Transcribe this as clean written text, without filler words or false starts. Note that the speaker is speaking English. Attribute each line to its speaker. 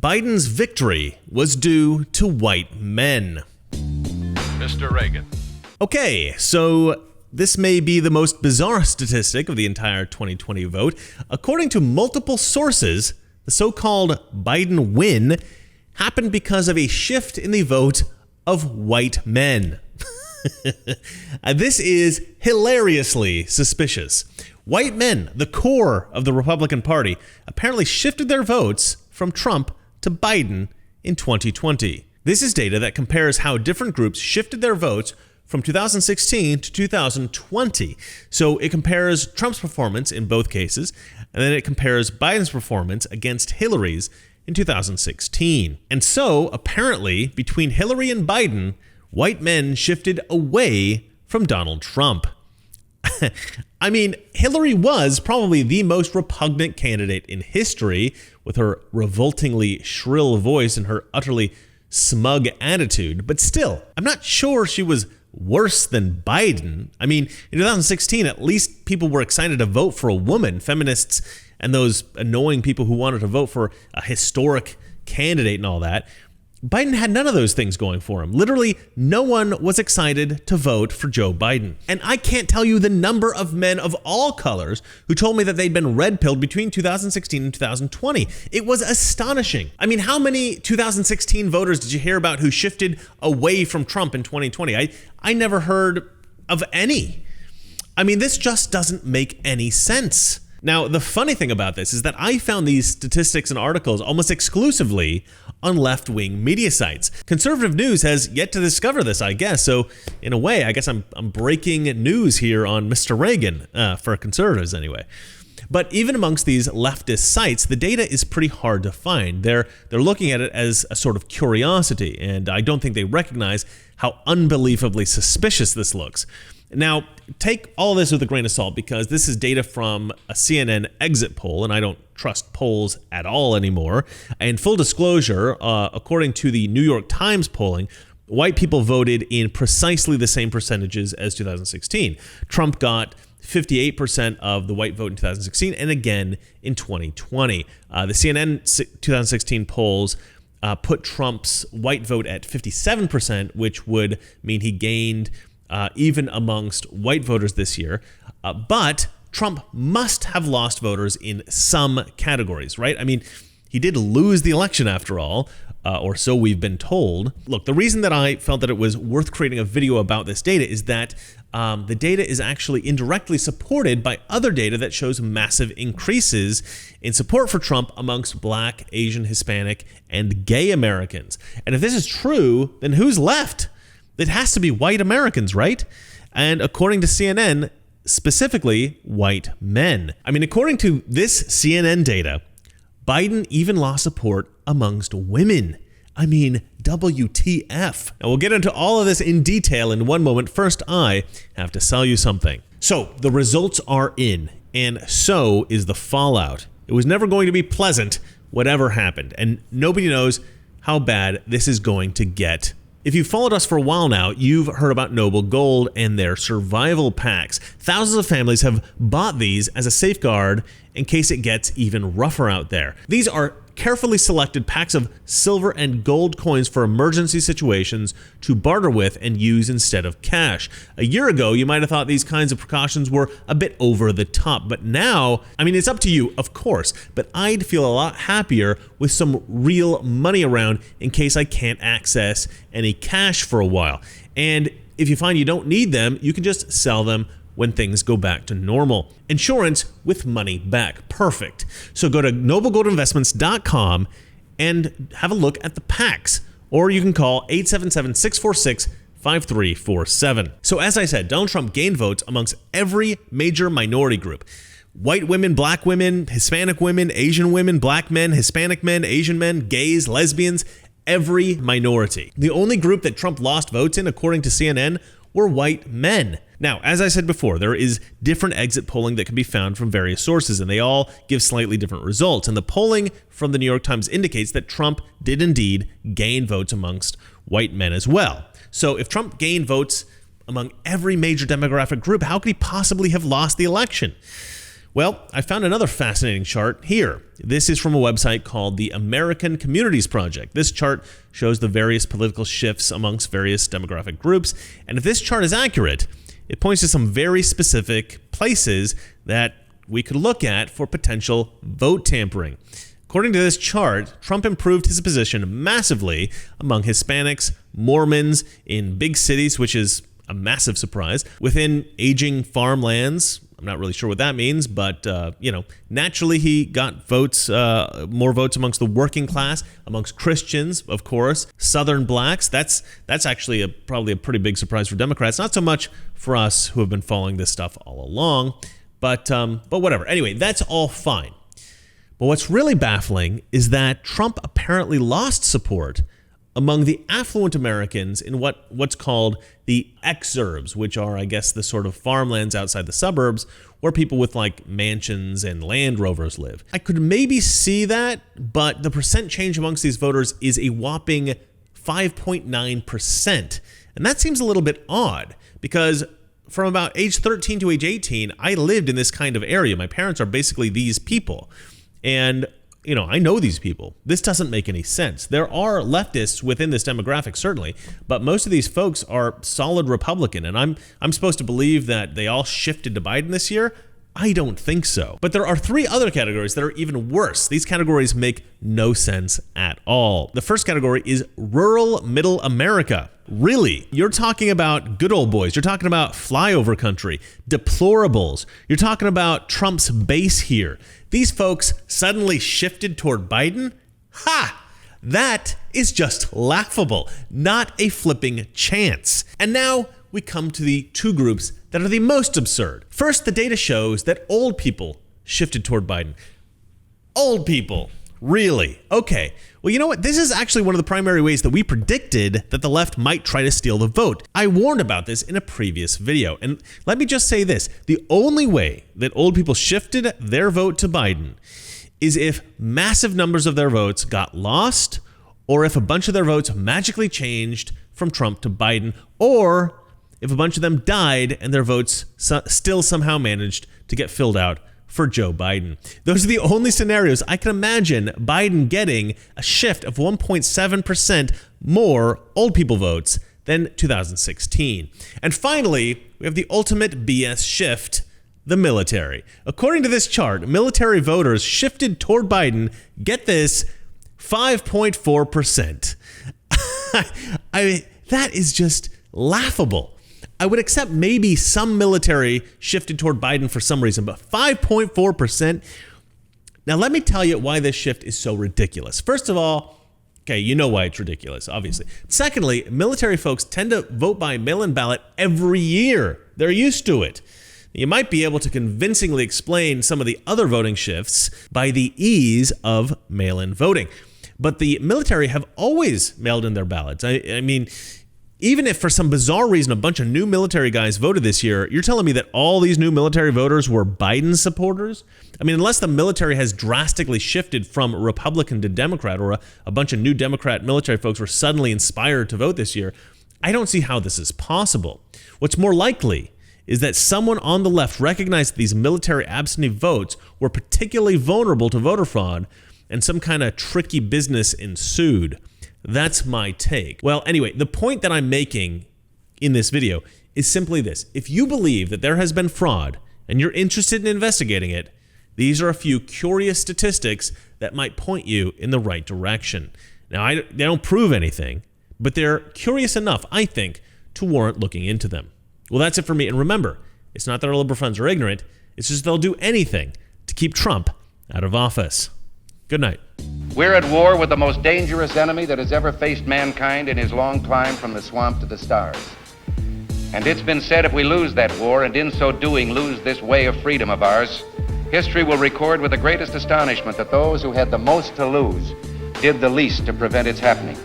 Speaker 1: Biden's victory was due to white men.
Speaker 2: Mr. Reagan.
Speaker 1: Okay, so this may be the most bizarre statistic of the entire 2020 vote. According to multiple sources, the so-called Biden win happened because of a shift in the vote of white men. This is hilariously suspicious. White men, the core of the Republican Party, apparently shifted their votes from Trump to Biden in 2020. This is data that compares how different groups shifted their votes from 2016 to 2020. So it compares Trump's performance in both cases, and then it compares Biden's performance against Hillary's in 2016. And so, apparently, between Hillary and Biden, white men shifted away from Donald Trump. I mean, Hillary was probably the most repugnant candidate in history, with her revoltingly shrill voice and her utterly smug attitude. But still, I'm not sure she was worse than Biden. I mean, in 2016, at least people were excited to vote for a woman. Feminists and those annoying people who wanted to vote for a historic candidate and all that. Biden had none of those things going for him. Literally, no one was excited to vote for Joe Biden. And I can't tell you the number of men of all colors who told me that they'd been red-pilled between 2016 and 2020. It was astonishing. I mean, how many 2016 voters did you hear about who shifted away from Trump in 2020? I never heard of any. I mean, this just doesn't make any sense. Now, the funny thing about this is that I found these statistics and articles almost exclusively on left-wing media sites. Conservative news has yet to discover this, I guess. So, in a way, I guess I'm breaking news here on Mr. Reagan, for conservatives anyway. But even amongst these leftist sites, the data is pretty hard to find. They're looking at it as a sort of curiosity, and I don't think they recognize how unbelievably suspicious this looks. Now, take all this with a grain of salt, because this is data from a CNN exit poll, and I don't trust polls at all anymore. And full disclosure, according to the New York Times polling, white people voted in precisely the same percentages as 2016. Trump got 58% of the white vote in 2016 and again in 2020. The CNN 2016 polls put Trump's white vote at 57%, which would mean he gained even amongst white voters this year. But Trump must have lost voters in some categories, right? I mean, he did lose the election after all, or so we've been told. Look, the reason that I felt that it was worth creating a video about this data is that the data is actually indirectly supported by other data that shows massive increases in support for Trump amongst Black, Asian, Hispanic, and gay Americans. And if this is true, then who's left? It has to be white Americans, right? And according to CNN, specifically white men. I mean, according to this CNN data, Biden even lost support amongst women. I mean, WTF. Now, we'll get into all of this in detail in one moment. First, I have to sell you something. So, the results are in, and so is the fallout. It was never going to be pleasant, whatever happened, and nobody knows how bad this is going to get. If you've followed us for a while now, you've heard about Noble Gold and their survival packs. Thousands of families have bought these as a safeguard in case it gets even rougher out there. These are carefully selected packs of silver and gold coins for emergency situations to barter with and use instead of cash. A year ago, you might have thought these kinds of precautions were a bit over the top, but now, I mean, it's up to you, of course, but I'd feel a lot happier with some real money around in case I can't access any cash for a while. And if you find you don't need them, you can just sell them when things go back to normal. Insurance with money back. Perfect. So go to noblegoldinvestments.com and have a look at the packs, or you can call 877-646-5347. So as I said, Donald Trump gained votes amongst every major minority group. White women, black women, Hispanic women, Asian women, black men, Hispanic men, Asian men, gays, lesbians, every minority. The only group that Trump lost votes in, according to CNN, were white men. Now, as I said before, there is different exit polling that can be found from various sources, and they all give slightly different results. And the polling from the New York Times indicates that Trump did indeed gain votes amongst white men as well. So if Trump gained votes among every major demographic group, how could he possibly have lost the election? Well, I found another fascinating chart here. This is from a website called the American Communities Project. This chart shows the various political shifts amongst various demographic groups. And if this chart is accurate, it points to some very specific places that we could look at for potential vote tampering. According to this chart, Trump improved his position massively among Hispanics, Mormons in big cities, which is a massive surprise, within aging farmlands. I'm not really sure what that means, but, naturally he got votes, more votes amongst the working class, amongst Christians, of course, Southern blacks. That's actually probably a pretty big surprise for Democrats. Not so much for us who have been following this stuff all along, but whatever. Anyway, that's all fine. But what's really baffling is that Trump apparently lost support among the affluent Americans in what's called the exurbs, which are, I guess, the sort of farmlands outside the suburbs where people with like mansions and Land Rovers live. I could maybe see that, but the percent change amongst these voters is a whopping 5.9%. And that seems a little bit odd because from about age 13 to age 18, I lived in this kind of area. My parents are basically these people. And I know these people. This doesn't make any sense. There are leftists within this demographic, certainly, but most of these folks are solid Republican, and I'm supposed to believe that they all shifted to Biden this year. I don't think so. But there are three other categories that are even worse. These categories make no sense at all. The first category is rural middle America. Really? You're talking about good old boys. You're talking about flyover country, deplorables. You're talking about Trump's base here. These folks suddenly shifted toward Biden? Ha! That is just laughable. Not a flipping chance. And now we come to the two groups that are the most absurd. First, the data shows that old people shifted toward Biden. Old people. Really? Okay. Well, you know what? This is actually one of the primary ways that we predicted that the left might try to steal the vote. I warned about this in a previous video. And let me just say this. The only way that old people shifted their vote to Biden is if massive numbers of their votes got lost, or if a bunch of their votes magically changed from Trump to Biden, or if a bunch of them died and their votes still somehow managed to get filled out for Joe Biden. Those are the only scenarios I can imagine Biden getting a shift of 1.7% more old people votes than 2016. And finally, we have the ultimate BS shift, the military. According to this chart, military voters shifted toward Biden, get this, 5.4%. That is just laughable. I would accept maybe some military shifted toward Biden for some reason, but 5.4%. Now, let me tell you why this shift is so ridiculous. First of all, okay, you know why it's ridiculous, obviously. Secondly, military folks tend to vote by mail-in ballot every year. They're used to it. You might be able to convincingly explain some of the other voting shifts by the ease of mail-in voting. But the military have always mailed in their ballots. I mean, even if for some bizarre reason a bunch of new military guys voted this year, you're telling me that all these new military voters were Biden supporters? I mean, unless the military has drastically shifted from Republican to Democrat, or a bunch of new Democrat military folks were suddenly inspired to vote this year, I don't see how this is possible. What's more likely is that someone on the left recognized that these military absentee votes were particularly vulnerable to voter fraud, and some kind of tricky business ensued. That's my take. Well, anyway, the point that I'm making in this video is simply this. If you believe that there has been fraud and you're interested in investigating it, these are a few curious statistics that might point you in the right direction. Now, they don't prove anything, but they're curious enough, I think, to warrant looking into them. Well, that's it for me. And remember, it's not that our liberal friends are ignorant. It's just they'll do anything to keep Trump out of office. Good night.
Speaker 3: We're at war with the most dangerous enemy that has ever faced mankind in his long climb from the swamp to the stars. And it's been said if we lose that war, and in so doing lose this way of freedom of ours, history will record with the greatest astonishment that those who had the most to lose did the least to prevent its happening.